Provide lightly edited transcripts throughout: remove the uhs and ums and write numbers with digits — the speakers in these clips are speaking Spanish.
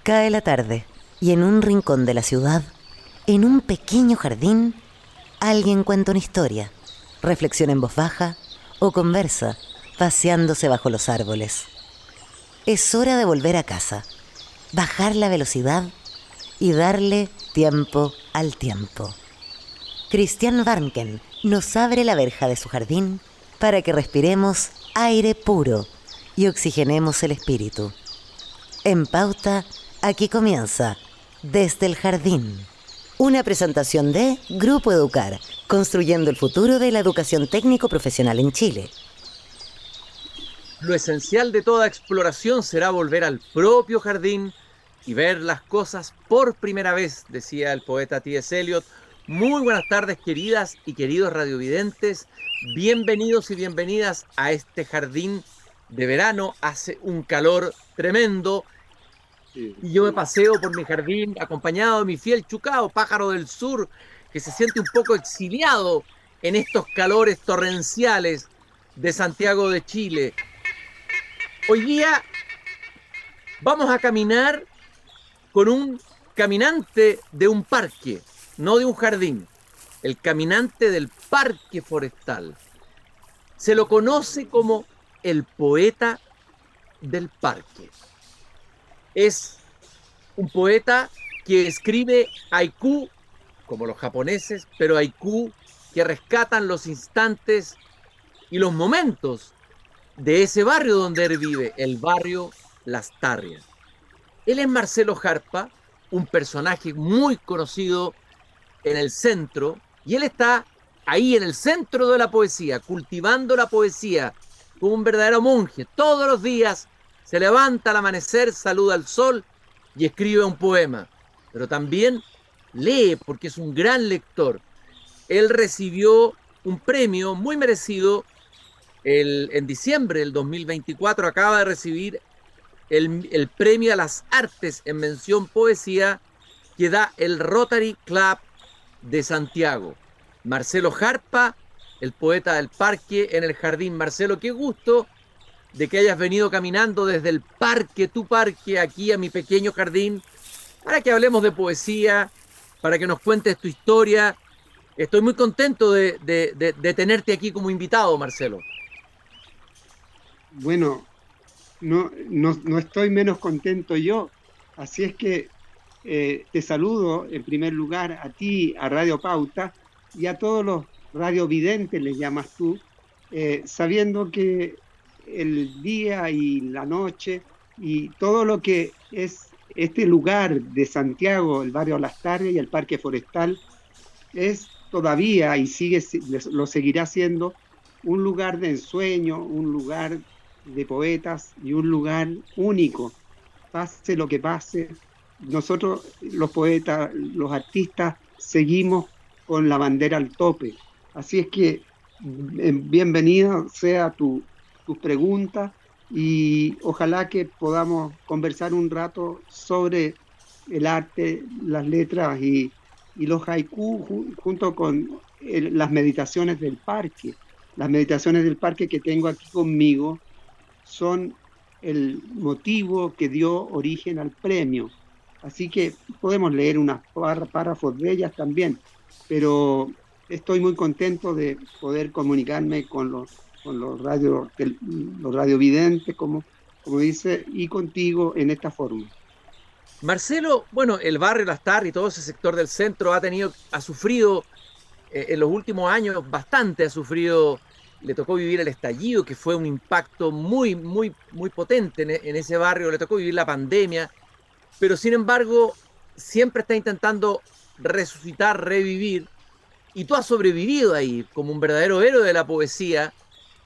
Cae la tarde y en un rincón de la ciudad, en un pequeño jardín, alguien cuenta una historia, reflexiona en voz baja o conversa, paseándose bajo los árboles. Es hora de volver a casa, bajar la velocidad y darle tiempo al tiempo. Christian Warnken nos abre la verja de su jardín para que respiremos aire puro y oxigenemos el espíritu. En Pauta, aquí comienza Desde el Jardín. Una presentación de Grupo Educar, construyendo el futuro de la educación técnico-profesional en Chile. Lo esencial de toda exploración será volver al propio jardín y ver las cosas por primera vez, decía el poeta T.S. Eliot. Muy buenas tardes, queridas y queridos radiovidentes. Bienvenidos y bienvenidas a este jardín de verano. Hace un calor tremendo y yo me paseo por mi jardín acompañado de mi fiel Chucao, pájaro del sur, que se siente un poco exiliado en estos calores torrenciales de Santiago de Chile. Hoy día vamos a caminar con un caminante de un parque, no de un jardín, el caminante del parque forestal. Se lo conoce como el poeta del parque. Es un poeta que escribe haiku, como los japoneses, pero haiku que rescatan los instantes y los momentos de ese barrio donde él vive, el barrio Las Tarrias. Él es Marcelo Jarpa, un personaje muy conocido en el centro, y él está ahí en el centro de la poesía, cultivando la poesía como un verdadero monje. Todos los días se levanta al amanecer, saluda al sol y escribe un poema, pero también lee porque es un gran lector. Él recibió un premio muy merecido en diciembre del 2024, acaba de recibir el premio a las artes en mención poesía que da el Rotary Club de Santiago. Marcelo Jarpa, el poeta del parque en el jardín. Marcelo, qué gusto de que hayas venido caminando desde el parque, tu parque, aquí a mi pequeño jardín, para que hablemos de poesía, para que nos cuentes tu historia. Estoy muy contento de tenerte aquí como invitado, Marcelo. Bueno, no estoy menos contento yo, así es que te saludo en primer lugar a ti, a Radio Pauta, y a todos los radiovidentes, les llamas tú, sabiendo que el día y la noche y todo lo que es este lugar de Santiago, el barrio Las Tarrias y el Parque Forestal, es todavía y lo seguirá siendo un lugar de ensueño, un lugar de poetas y un lugar único. Pase lo que pase, nosotros los poetas, los artistas, seguimos con la bandera al tope. Así es que bienvenida sea tus preguntas y ojalá que podamos conversar un rato sobre el arte, las letras y los haiku junto con las meditaciones del parque. Las meditaciones del parque que tengo aquí conmigo son el motivo que dio origen al premio. Así que podemos leer unos párrafos de ellas también, pero estoy muy contento de poder comunicarme con los radiovidentes, como dice, y contigo en esta forma. Marcelo, bueno, el barrio Las Tarrias y todo ese sector del centro ha sufrido en los últimos años bastante, le tocó vivir el estallido, que fue un impacto muy, muy, muy potente en ese barrio, le tocó vivir la pandemia, pero sin embargo siempre está intentando resucitar, revivir, y tú has sobrevivido ahí como un verdadero héroe de la poesía,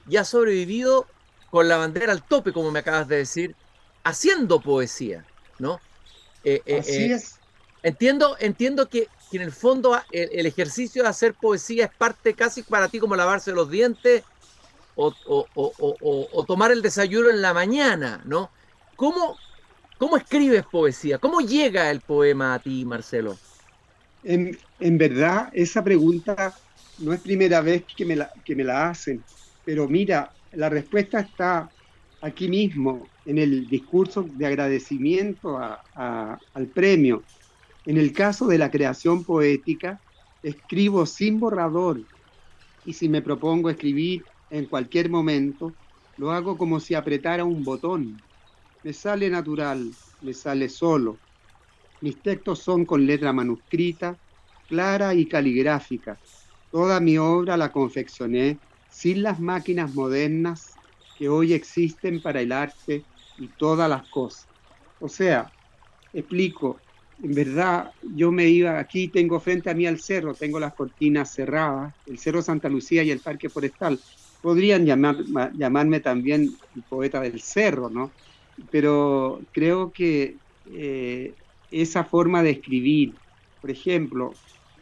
y has sobrevivido con la bandera al tope, como me acabas de decir, haciendo poesía, ¿no? Así es. Entiendo que en el fondo el ejercicio de hacer poesía es parte casi para ti como lavarse los dientes o tomar el desayuno en la mañana, ¿no? ¿Cómo escribes poesía? ¿Cómo llega el poema a ti, Marcelo? En verdad, esa pregunta no es primera vez que me la hacen, pero mira, la respuesta está aquí mismo, en el discurso de agradecimiento al premio. En el caso de la creación poética, escribo sin borrador, y si me propongo escribir en cualquier momento, lo hago como si apretara un botón. Me sale natural, me sale solo. Mis textos son con letra manuscrita, clara y caligráfica. Toda mi obra la confeccioné sin las máquinas modernas que hoy existen para el arte y todas las cosas. O sea, explico, en verdad yo me iba, aquí tengo frente a mí al cerro, tengo las cortinas cerradas, el Cerro Santa Lucía y el Parque Forestal. Podrían llamarme también el poeta del cerro, ¿no? Pero creo que esa forma de escribir, por ejemplo,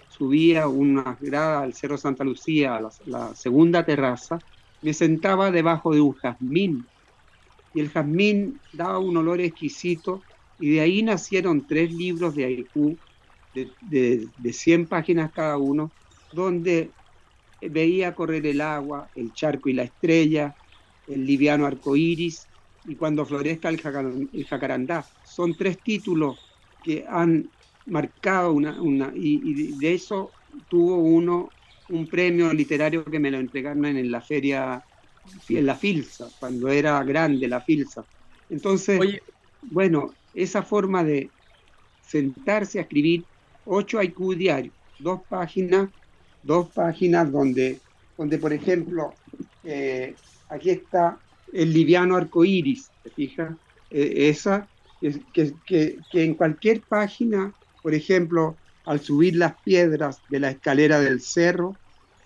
subía una grada al Cerro Santa Lucía, a la segunda terraza, me sentaba debajo de un jazmín, y el jazmín daba un olor exquisito, y de ahí nacieron 3 libros de haiku de 100 páginas cada uno, donde veía correr el agua, el charco y la estrella, el liviano arco iris, y cuando florezca el jacarandá. Son 3 títulos que han marcado y de eso tuvo un premio literario que me lo entregaron en la feria, en la Filsa, cuando era grande la Filsa. Entonces, Oye, bueno, esa forma de sentarse a escribir 8 haiku diarios, 2 páginas donde por ejemplo, aquí está el liviano arco iris, ¿te fijas? Esa, que en cualquier página, por ejemplo, al subir las piedras de la escalera del cerro,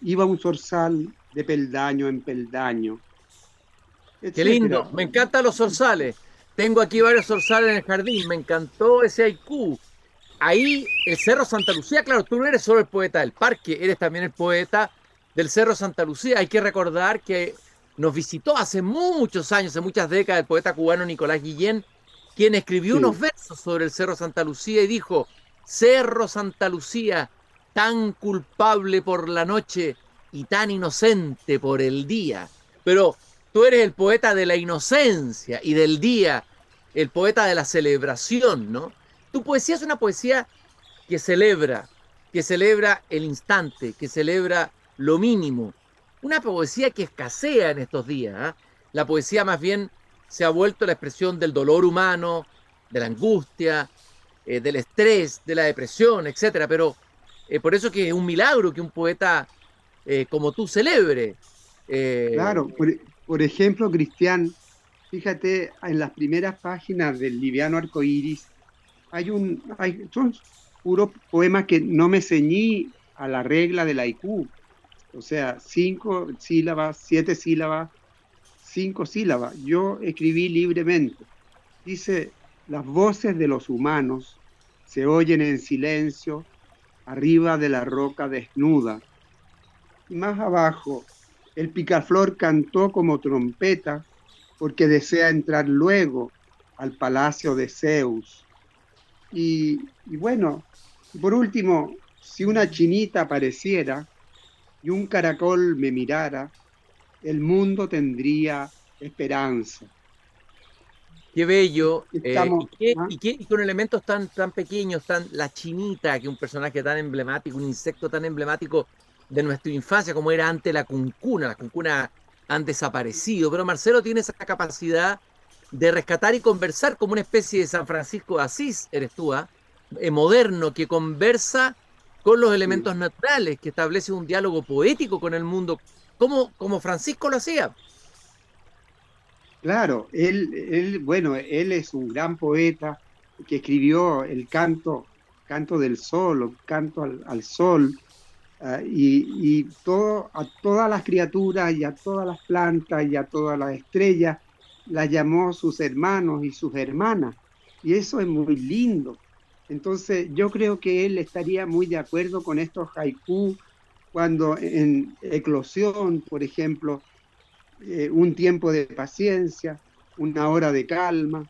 iba un zorzal de peldaño en peldaño, qué lindo, etcétera. me encantan los zorzales. Tengo aquí varios zorzales en el jardín, me encantó ese haiku. Ahí, el Cerro Santa Lucía, claro, tú no eres solo el poeta del parque, eres también el poeta del Cerro Santa Lucía. Hay que recordar que nos visitó hace muchos años, hace muchas décadas, el poeta cubano Nicolás Guillén, quien escribió unos Sí, versos sobre el Cerro Santa Lucía y dijo: Cerro Santa Lucía, tan culpable por la noche y tan inocente por el día. Pero tú eres el poeta de la inocencia y del día, el poeta de la celebración, ¿no? Tu poesía es una poesía que celebra el instante, que celebra lo mínimo. Una poesía que escasea en estos días, ¿eh? La poesía más bien se ha vuelto la expresión del dolor humano, de la angustia, del estrés, de la depresión, etcétera. Pero por eso que es un milagro que un poeta como tú celebre. Eh, claro. Por ejemplo, Cristian, fíjate, en las primeras páginas del liviano arco iris, son puros poemas que no me ceñí a la regla del haiku, o sea, 5 sílabas, 7 sílabas, 5 sílabas. Yo escribí libremente. Dice: las voces de los humanos se oyen en silencio arriba de la roca desnuda. Y más abajo, el picaflor cantó como trompeta porque desea entrar luego al palacio de Zeus. Y bueno, por último, si una chinita apareciera y un caracol me mirara, el mundo tendría esperanza. Qué bello, Estamos, ¿ah? y con elementos tan pequeños, la chinita, que es un personaje tan emblemático, un insecto tan emblemático de nuestra infancia como era antes las cuncunas han desaparecido, pero Marcelo tiene esa capacidad de rescatar y conversar como una especie de San Francisco de Asís, eres tú, ¿ah? Moderno, que conversa con los Sí. elementos naturales, que establece un diálogo poético con el mundo, como Francisco lo hacía. Claro, bueno, él es un gran poeta que escribió el canto del sol, o canto al sol, y a todas las criaturas y a todas las plantas y a todas las estrellas las llamó sus hermanos y sus hermanas. Y eso es muy lindo. Entonces, yo creo que él estaría muy de acuerdo con estos haiku cuando en eclosión, por ejemplo, un tiempo de paciencia, una hora de calma,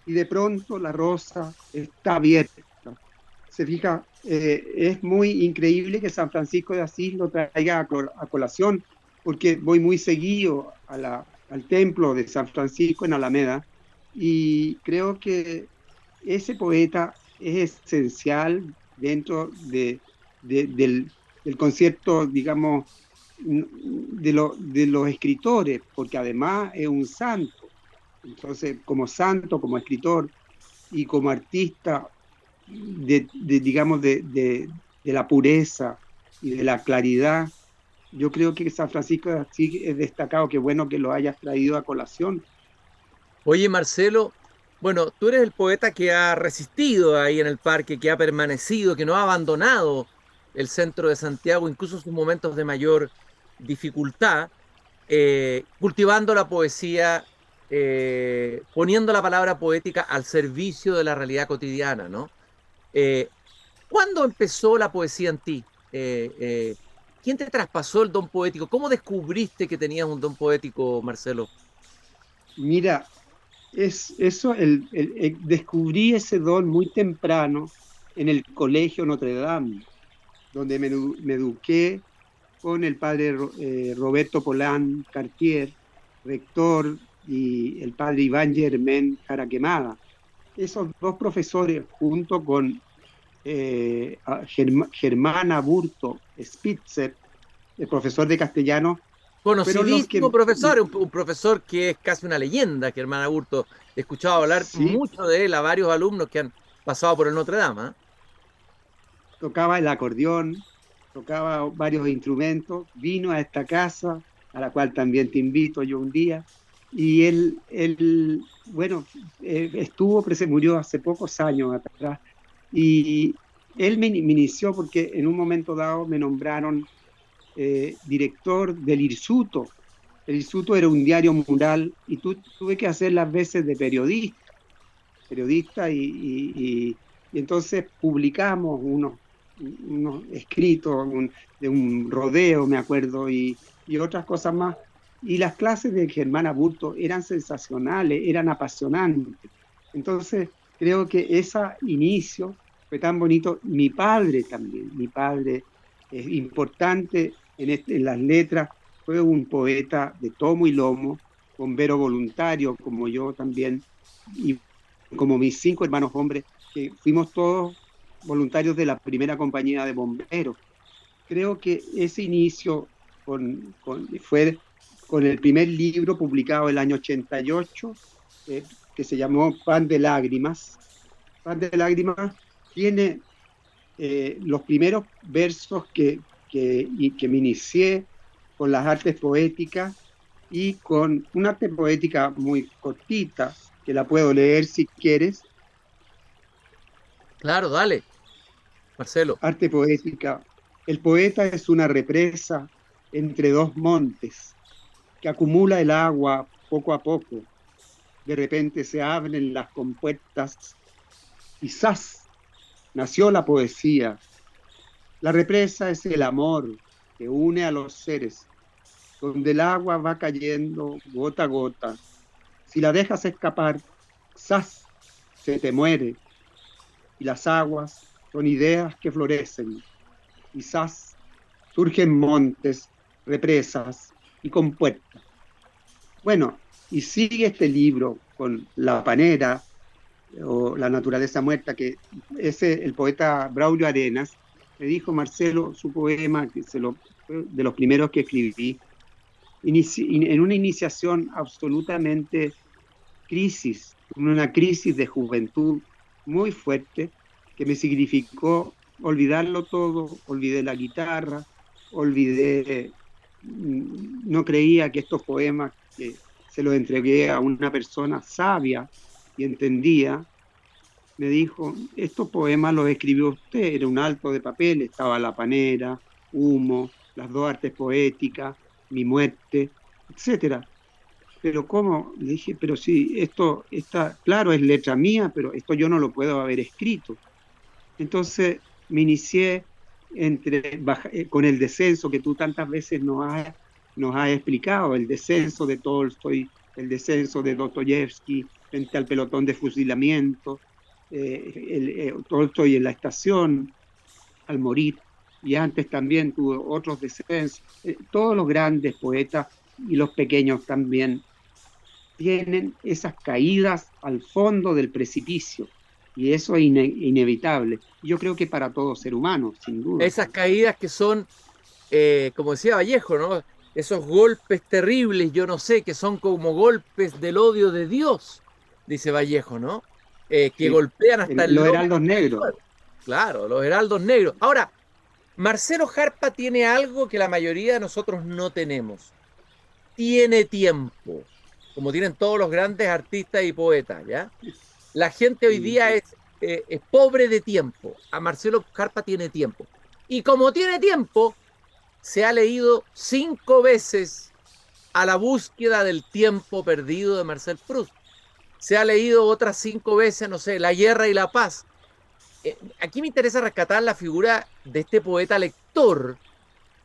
y de pronto la rosa está abierta. Se fija, es muy increíble que San Francisco de Asís lo traiga a colación, porque voy muy seguido al templo de San Francisco en Alameda, y creo que ese poeta es esencial dentro del concierto, digamos, de los escritores, porque además es un santo. Entonces, como santo, como escritor y como artista, digamos, de la pureza y de la claridad, yo creo que San Francisco sí es destacado. Qué bueno que lo hayas traído a colación. Oye, Marcelo, bueno, tú eres el poeta que ha resistido ahí en el parque, que ha permanecido, que no ha abandonado el centro de Santiago, incluso en sus momentos de mayor dificultad, cultivando la poesía, poniendo la palabra poética al servicio de la realidad cotidiana, ¿no? Eh, ¿Cuándo empezó la poesía en ti? ¿Quién te traspasó el don poético? ¿Cómo descubriste que tenías un don poético, Marcelo? Mira, es eso, descubrí ese don muy temprano en el Colegio Notre Dame, donde me eduqué con el padre Roberto Polán Cartier, rector, y el padre Iván Germán Jaraquemada. Esos dos profesores, junto con Germán Aburto Spitzer, el profesor de castellano, fueron los Conocidísimo que... profesor, un profesor que es casi una leyenda, Germán Aburto. He escuchado hablar Sí, mucho de él a varios alumnos que han pasado por el Notre Dame. ¿Ah? tocaba el acordeón, tocaba varios instrumentos, vino a esta casa, a la cual también te invito yo un día, y bueno, murió hace pocos años atrás, y él me inició porque en un momento dado me nombraron director del Irsuto. El Irsuto era un diario mural y tuve que hacer las veces de periodista y entonces publicamos unos escritos de un rodeo, me acuerdo, y otras cosas más. Y las clases de Germán Aburto eran sensacionales, eran apasionantes. Entonces, creo que ese inicio fue tan bonito. Mi padre también, mi padre es importante en las letras, fue un poeta de tomo y lomo, bombero voluntario, como yo también, y como mis 5 hermanos hombres, que fuimos todos voluntarios de la primera compañía de bomberos. Creo que ese inicio fue con el primer libro publicado el año 88, que se llamó Pan de Lágrimas. Pan de Lágrimas tiene los primeros versos que me inicié con las artes poéticas y con una arte poética muy cortita, que la puedo leer si quieres. Claro, dale, Marcelo. Arte poética. El poeta es una represa entre dos montes que acumula el agua poco a poco. De repente se abren las compuertas. Quizás nació la poesía. La represa es el amor que une a los seres, donde el agua va cayendo gota a gota. Si la dejas escapar, quizás se te muere. Y las aguas son ideas que florecen. Quizás surgen montes, represas y compuertas. Bueno, y sigue este libro con La Panera o La Naturaleza Muerta, que el poeta Braulio Arenas me dijo: Marcelo, su poema, de los primeros que escribí, en una iniciación absolutamente una crisis de juventud muy fuerte, que me significó olvidarlo todo. Olvidé la guitarra, no creía que estos poemas que se los entregué a una persona sabia y entendía, me dijo: estos poemas los escribió usted. Era un alto de papel, estaba La Panera, Humo, Las dos artes poéticas, Mi muerte, etcétera. Pero ¿cómo? Le dije: pero sí, esto está, claro, es letra mía, pero esto yo no lo puedo haber escrito. Entonces me inicié con el descenso que tú tantas veces nos has explicado, el descenso de Tolstoy, el descenso de Dostoyevsky frente al pelotón de fusilamiento, Tolstoy en la estación, al morir, y antes también tuvo otros descensos, todos los grandes poetas y los pequeños también tienen esas caídas al fondo del precipicio, y eso es inevitable. Yo creo que para todo ser humano, sin duda. Esas caídas que son, como decía Vallejo, ¿no? Esos golpes terribles, yo no sé, que son como golpes del odio de Dios, dice Vallejo, ¿no? Que Sí. golpean hasta el Los lomo heraldos del negros. suelo. Claro, los heraldos negros. Ahora, Marcelo Jarpa tiene algo que la mayoría de nosotros no tenemos. Tiene tiempo, como tienen todos los grandes artistas y poetas, ¿ya? La gente hoy Sí. día es pobre de tiempo. A Marcelo Jarpa tiene tiempo. Y como tiene tiempo, se ha leído 5 veces A la búsqueda del tiempo perdido de Marcel Proust. Se ha leído otras 5 veces, no sé, La guerra y la paz. Aquí me interesa rescatar la figura de este poeta lector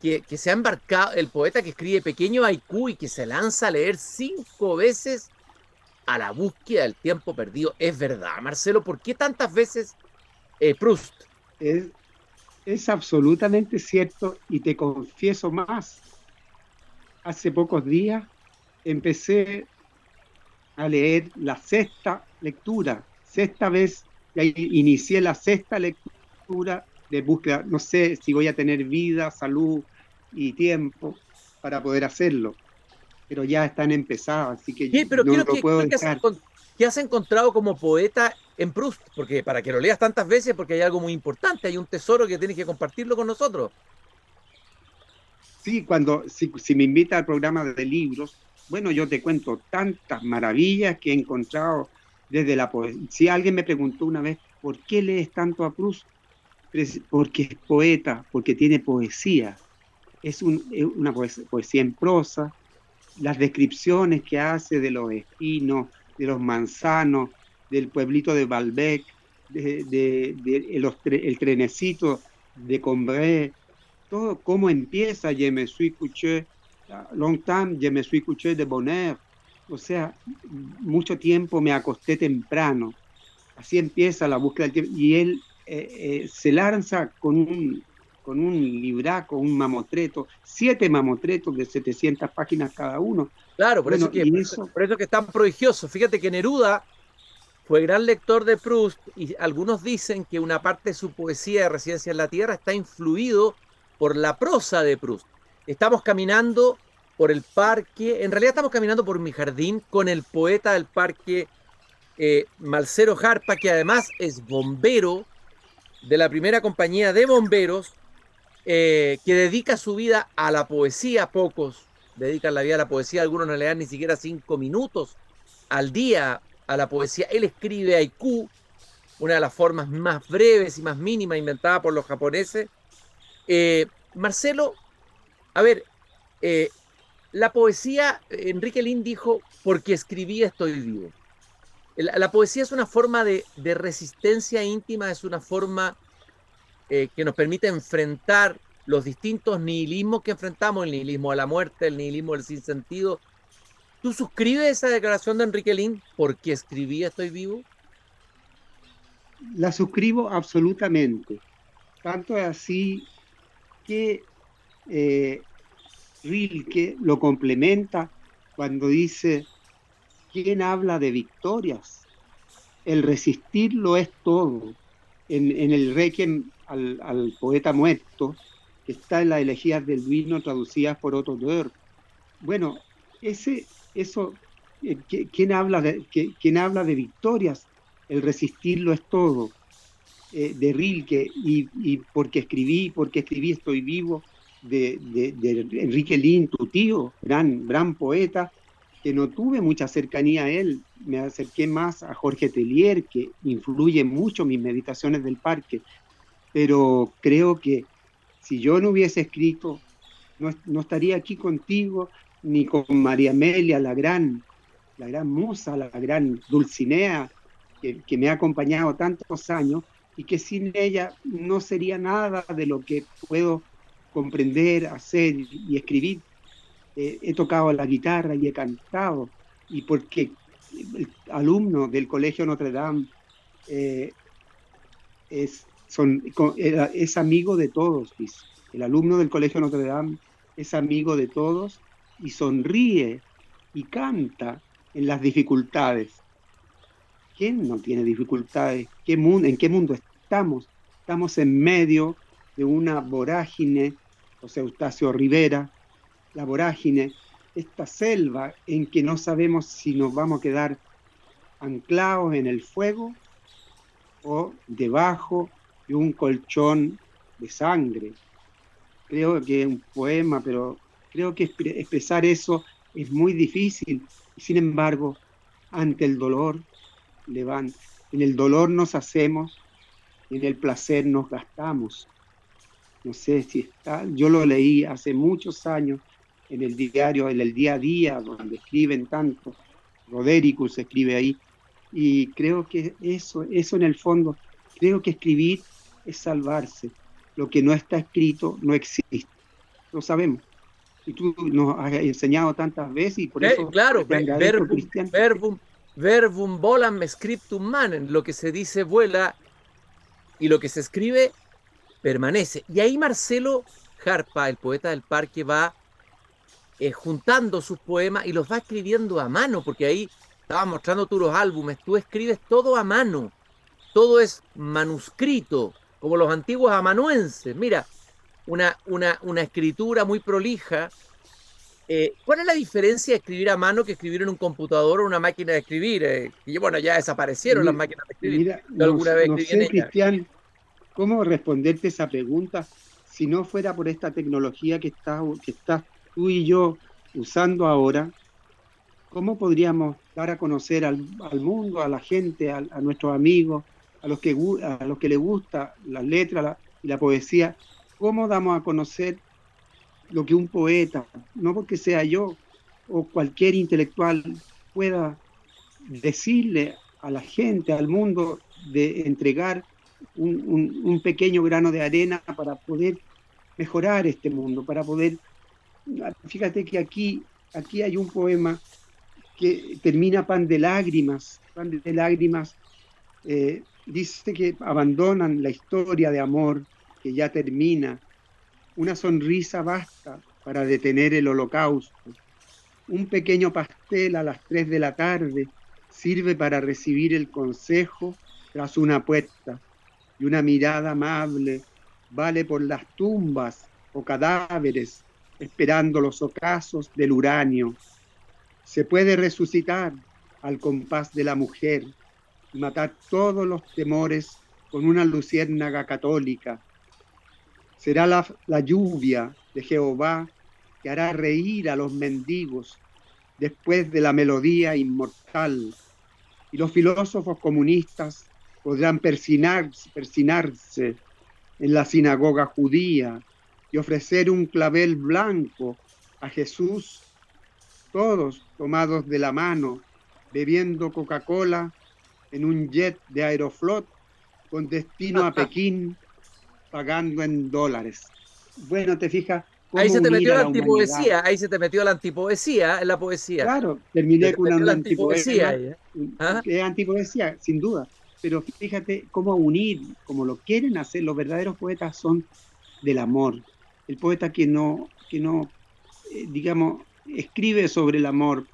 que se ha embarcado, el poeta que escribe pequeño haiku y que se lanza a leer 5 veces A la búsqueda del tiempo perdido. Es verdad, Marcelo, ¿por qué tantas veces Proust? Es, es absolutamente cierto, y te confieso más. Hace pocos días empecé a leer la sexta vez, ya inicié la sexta lectura de búsqueda. No sé si voy a tener vida, salud y tiempo para poder hacerlo, pero ya están empezadas, así que Sí, pero no quiero lo puedo dejar. ¿qué has encontrado como poeta en Proust? Porque para que lo leas tantas veces, porque hay algo muy importante, hay un tesoro que tienes que compartirlo con nosotros. Sí, si me invita al programa de libros, bueno, yo te cuento tantas maravillas que he encontrado desde la poesía. Si alguien me preguntó una vez, ¿por qué lees tanto a Proust? Porque es poeta, porque tiene poesía. Es una poesía en prosa, las descripciones que hace de los espinos, de los manzanos, del pueblito de Balbec, el trenecito de Combray, todo cómo empieza, je me suis couché longtemps, je me suis couché de bonheur, o sea, mucho tiempo me acosté temprano, así empieza la búsqueda del tiempo, y él se lanza con un libraco, un mamotreto, 7 mamotretos de 700 páginas cada uno. Claro, Bueno, y eso, por eso que es tan prodigioso. Fíjate que Neruda fue gran lector de Proust y algunos dicen que una parte de su poesía de Residencia en la Tierra está influido por la prosa de Proust. Estamos caminando por el parque, en realidad estamos caminando por mi jardín con el poeta del parque, Marcelo Jarpa, que además es bombero de la primera compañía de bomberos, que dedica su vida a la poesía. Pocos dedican la vida a la poesía, algunos no le dan ni siquiera 5 minutos al día a la poesía. Él escribe haiku, una de las formas más breves y más mínimas inventada por los japoneses. Marcelo, a ver, eh, la poesía, Enrique Lin dijo, porque escribí estoy vivo. La poesía es una forma de resistencia íntima, es una forma que nos permite enfrentar los distintos nihilismos que enfrentamos, el nihilismo a la muerte, el nihilismo del sinsentido. ¿Tú suscribes esa declaración de Enrique Lin porque escribí Estoy vivo? la suscribo absolutamente. Tanto es así que eh, Rilke lo complementa cuando dice: ¿quién habla de victorias? El resistir lo es todo. En el Requiem al poeta muerto, que está en las elegías del vino traducidas por Otto Dörr. Bueno, eso, ¿quién habla de victorias? El resistir lo es todo. De Rilke, y porque escribí Estoy vivo, de Enrique Lin, tu tío, gran poeta, que no tuve mucha cercanía a él. Me acerqué más a Jorge Tellier, que influye mucho en mis meditaciones del parque, pero creo que si yo no hubiese escrito, no estaría aquí contigo, ni con María Amelia, la gran musa, la gran Dulcinea, que me ha acompañado tantos años, y que sin ella no sería nada de lo que puedo comprender, hacer y escribir. He tocado la guitarra y he cantado, y porque el alumno del Colegio Notre Dame eh, es amigo de todos, dice. El alumno del Colegio Notre Dame es amigo de todos y sonríe y canta en las dificultades. ¿Quién no tiene dificultades? ¿En qué mundo estamos? Estamos en medio de una vorágine, José Eustacio Rivera, la vorágine, esta selva en que no sabemos si nos vamos a quedar anclados en el fuego o debajo de un colchón de sangre. Creo que es un poema, pero creo que expresar eso es muy difícil. Y sin embargo, ante el dolor, en el dolor nos hacemos, en el placer nos gastamos. No sé si está, yo lo leí hace muchos años en el diario, en el día a día, donde escriben tanto, Rodericus escribe ahí, y creo que eso en el fondo, creo que escribir es salvarse. Lo que no está escrito no existe, lo sabemos. Y tú nos has enseñado tantas veces y por eso claro, te agradezco, Cristian. verbum volam scriptum manen, lo que se dice vuela y lo que se escribe permanece. Y ahí Marcelo Jarpa, el poeta del parque, va juntando sus poemas y los va escribiendo a mano, porque ahí estabas mostrando tú los álbumes, tú escribes todo a mano, todo es manuscrito, como los antiguos amanuenses. Mira, una escritura muy prolija. ¿Cuál es la diferencia de escribir a mano que escribir en un computador o una máquina de escribir? Y bueno, ya desaparecieron las máquinas de escribir. Mira, Yo alguna vez no escribí en sé, ellas. Cristian, cómo responderte esa pregunta si no fuera por esta tecnología que estás tú y yo usando ahora. ¿Cómo podríamos dar a conocer al mundo, a la gente, a nuestros amigos, a los que les gusta las letras y la poesía? ¿Cómo damos a conocer lo que un poeta, no porque sea yo o cualquier intelectual, pueda decirle a la gente, al mundo, de entregar un pequeño grano de arena para poder mejorar este mundo, para poder... Fíjate que aquí hay un poema que termina pan de lágrimas, dice que abandonan la historia de amor que ya termina, una sonrisa basta para detener el holocausto, un pequeño pastel a las 3 de la tarde sirve para recibir el consejo tras una apuesta, y una mirada amable vale por las tumbas o cadáveres esperando los ocasos del uranio. Se puede resucitar al compás de la mujer y matar todos los temores con una luciérnaga católica. Será la lluvia de Jehová que hará reír a los mendigos después de la melodía inmortal. Y los filósofos comunistas podrán persinarse en la sinagoga judía y ofrecer un clavel blanco a Jesús, todos tomados de la mano, bebiendo Coca-Cola en un jet de Aeroflot con destino a Pekín, pagando en dólares. Bueno, te fijas. Ahí se te metió la antipoesía, ahí se te metió la antipoesía en la poesía. Claro, terminé con una antipoesía. Es antipoesía, sin duda. Pero fíjate cómo unir, como lo quieren hacer, los verdaderos poetas son del amor. El poeta que no digamos, escribe sobre el amor,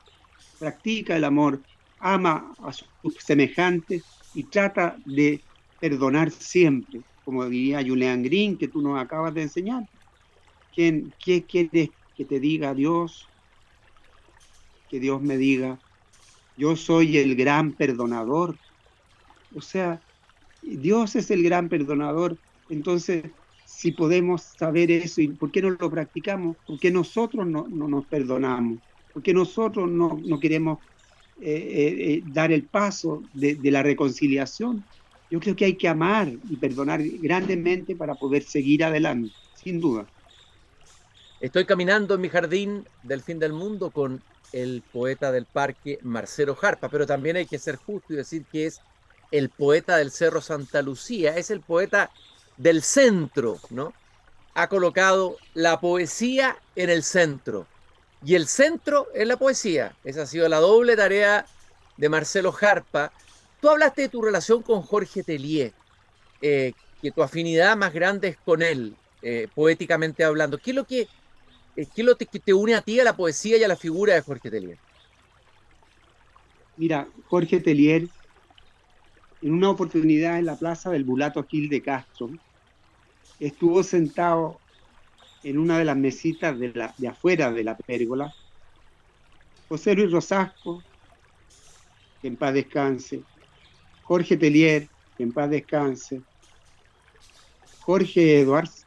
practica el amor, ama a sus semejantes y trata de perdonar siempre, como diría Julian Green, que tú nos acabas de enseñar. ¿Qué quieres que te diga Dios? Que Dios me diga, yo soy el gran perdonador. O sea, Dios es el gran perdonador. Entonces, si podemos saber eso, ¿y por qué no lo practicamos? ¿Por qué nosotros no nos perdonamos? ¿Por qué nosotros no queremos dar el paso de la reconciliación? Yo creo que hay que amar y perdonar grandemente para poder seguir adelante, sin duda. Estoy caminando en mi jardín del fin del mundo con el poeta del parque, Marcelo Jarpa, pero también hay que ser justo y decir que es el poeta del Cerro Santa Lucía, es el poeta del centro, ¿no? Ha colocado la poesía en el centro y el centro es la poesía. Esa ha sido la doble tarea de Marcelo Jarpa. Tú hablaste de tu relación con Jorge Tellier, que tu afinidad más grande es con él, poéticamente hablando. ¿Qué es lo que te une a ti a la poesía y a la figura de Jorge Tellier? Mira, Jorge Telier, en una oportunidad en la plaza del Mulato Gil de Castro, estuvo sentado en una de las mesitas de afuera de la pérgola, José Luis Rosasco, que en paz descanse, Jorge Telier, que en paz descanse, Jorge Edwards,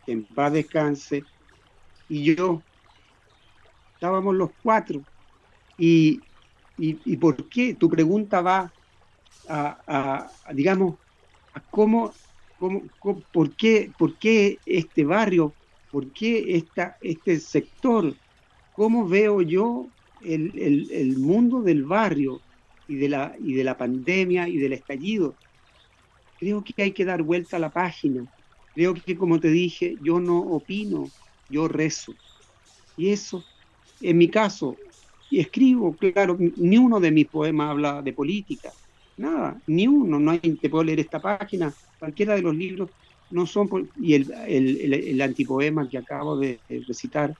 que en paz descanse, y yo, estábamos los cuatro. ¿Y por qué? Tu pregunta va digamos, a por qué este barrio, por qué este sector, cómo veo yo el mundo del barrio y de la pandemia y del estallido. Creo que hay que dar vuelta a la página. Creo que, como te dije, yo no opino, yo rezo. Y eso, en mi caso, y escribo, claro, ni uno de mis poemas habla de política, nada, ni uno, no hay, te puedo leer esta página, cualquiera de los libros no son, y el antipoema que acabo de recitar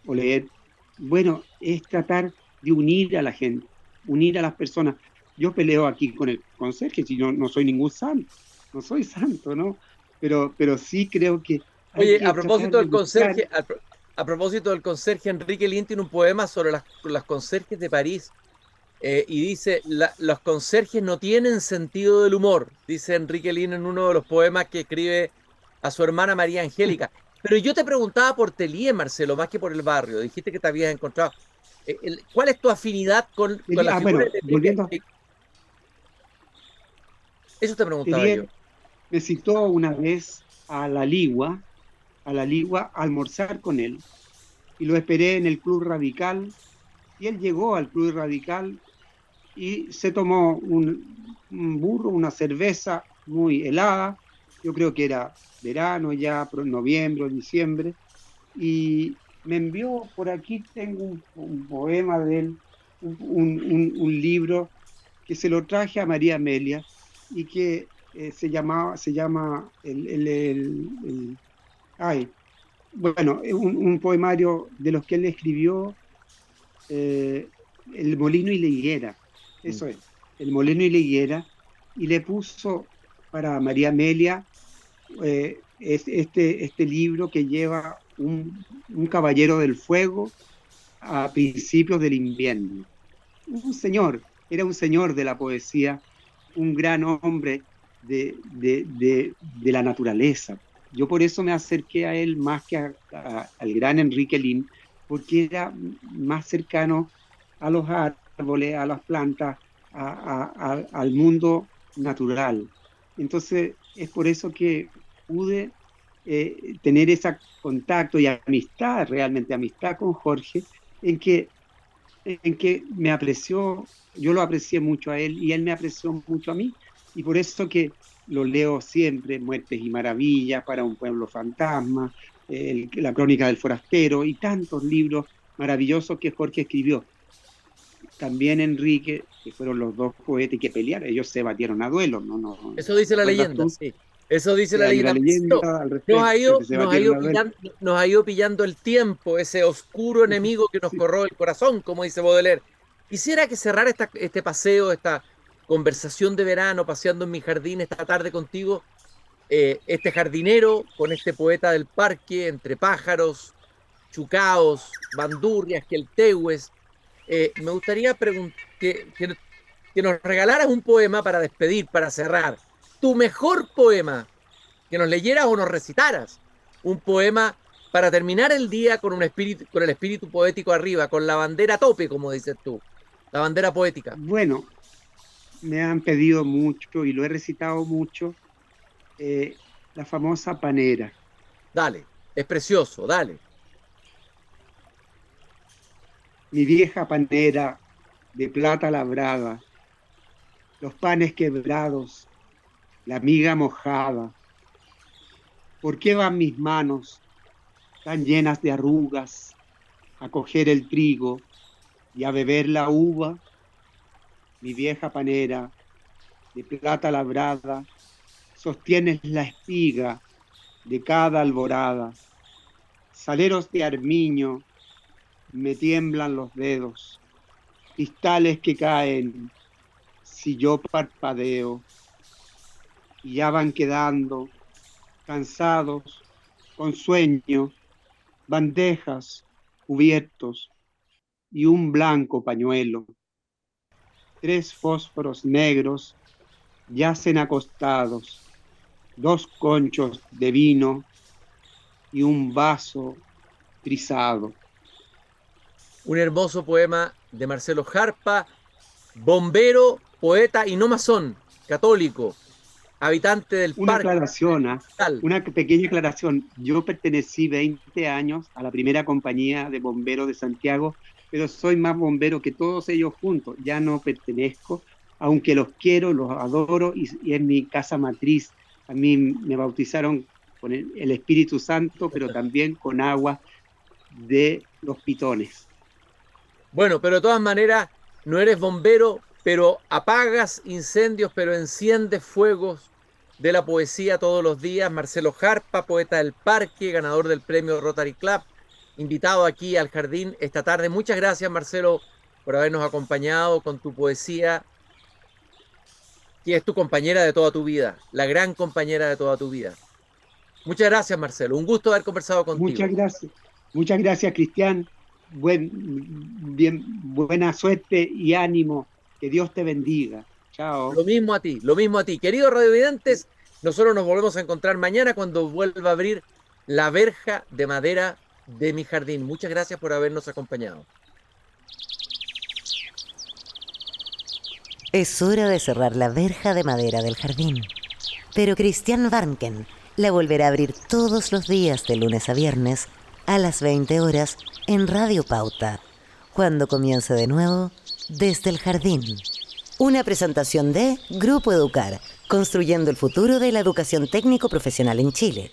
o leer, bueno, es tratar de unir a la gente, unir a las personas. Yo peleo aquí con el conserje, si yo no soy ningún santo, no soy santo, ¿no? Pero sí creo que hay Oye, que tratar de buscar. a propósito del conserje, Enrique Lin tiene un poema sobre las conserjes de París y dice, los conserjes no tienen sentido del humor, dice Enrique Lin en uno de los poemas que escribe a su hermana María Angélica. Pero yo te preguntaba por Telier, Marcelo, más que por el barrio. Dijiste que te habías encontrado. ¿Cuál es tu afinidad con la figura Bueno, de Enrique? volviendo, Eso te preguntaba yo. Telier me citó una vez a la Ligua a almorzar con él, y lo esperé en el Club Radical, y él llegó al Club Radical y se tomó un burro, una cerveza muy helada, yo creo que era verano ya, noviembre, diciembre, y me envió, por aquí tengo un poema de él, un libro que se lo traje a María Amelia y que se llama ay, bueno, un poemario de los que él escribió, eh, El Molino y la Higuera, Mm. eso es, El Molino y la Higuera, y le puso para María Amelia este libro que lleva un caballero del fuego a principios del invierno. Un señor, era un señor de la poesía, un gran hombre de la naturaleza. Yo por eso me acerqué a él más que al gran Enrique Lin, porque era más cercano a los árboles, a las plantas, al mundo natural. Entonces, es por eso que pude tener ese contacto y amistad, realmente amistad con Jorge, en que me apreció, yo lo aprecié mucho a él y él me apreció mucho a mí, y por eso que lo leo siempre, Muertes y Maravillas, Para un pueblo fantasma, La crónica del forastero y tantos libros maravillosos que Jorge escribió. También Enrique, que fueron los dos poetas que pelearon, ellos se batieron a duelo, Eso dice la ¿recuerdas leyenda, tú? sí. Eso dice Sí, la hay una leyenda. Marcelo, leyenda al respecto, que se batieron a duelo. nos ha ido pillando el tiempo, ese oscuro enemigo que nos Sí. corroe el corazón, como dice Baudelaire. Quisiera que cerrar este paseo, esta conversación de verano, paseando en mi jardín esta tarde contigo, este jardinero con este poeta del parque, entre pájaros, chucaos, bandurrias, queltehues. Me gustaría que nos regalaras un poema para despedir, para cerrar. Tu mejor poema, que nos leyeras o nos recitaras. Un poema para terminar el día con con el espíritu poético arriba, con la bandera a tope, como dices tú. La bandera poética. Bueno, me han pedido mucho y lo he recitado mucho, eh, la famosa panera. Dale, es precioso, dale. Mi vieja panera de plata labrada, los panes quebrados, la miga mojada. ¿Por qué van mis manos tan llenas de arrugas a coger el trigo y a beber la uva? Mi vieja panera de plata labrada, sostienes la espiga de cada alborada. Saleros de armiño, me tiemblan los dedos. cristales que caen, si yo parpadeo, y ya van quedando cansados, con sueño, bandejas, cubiertos y un blanco pañuelo. 3 fósforos negros yacen acostados, 2 conchos de vino y un vaso trizado. Un hermoso poema de Marcelo Jarpa, bombero, poeta y no masón, católico, habitante del Una parque. aclaración, una pequeña aclaración. Yo pertenecí 20 años a la primera compañía de bomberos de Santiago, pero soy más bombero que todos ellos juntos. Ya no pertenezco, aunque los quiero, los adoro y es mi casa matriz. A mí me bautizaron con el Espíritu Santo, pero también con agua de los pitones. Bueno, pero de todas maneras, no eres bombero, pero apagas incendios, pero enciendes fuegos de la poesía todos los días. Marcelo Jarpa, poeta del Parque, ganador del premio Rotary Club, invitado aquí al jardín esta tarde. Muchas gracias, Marcelo, por habernos acompañado con tu poesía, que es tu compañera de toda tu vida, la gran compañera de toda tu vida. Muchas gracias, Marcelo. Un gusto haber conversado contigo. Muchas gracias. Muchas gracias, Cristian. Buena suerte y ánimo. Que Dios te bendiga. Chao. Lo mismo a ti, lo mismo a ti. Queridos radiovidentes, nosotros nos volvemos a encontrar mañana cuando vuelva a abrir la verja de madera de mi jardín. Muchas gracias por habernos acompañado. Es hora de cerrar la verja de madera del jardín. Pero Cristian Warnken la volverá a abrir todos los días de lunes a viernes a las 20 horas en Radio Pauta, cuando comience de nuevo Desde el Jardín. Una presentación de Grupo Educar, construyendo el futuro de la educación técnico-profesional en Chile.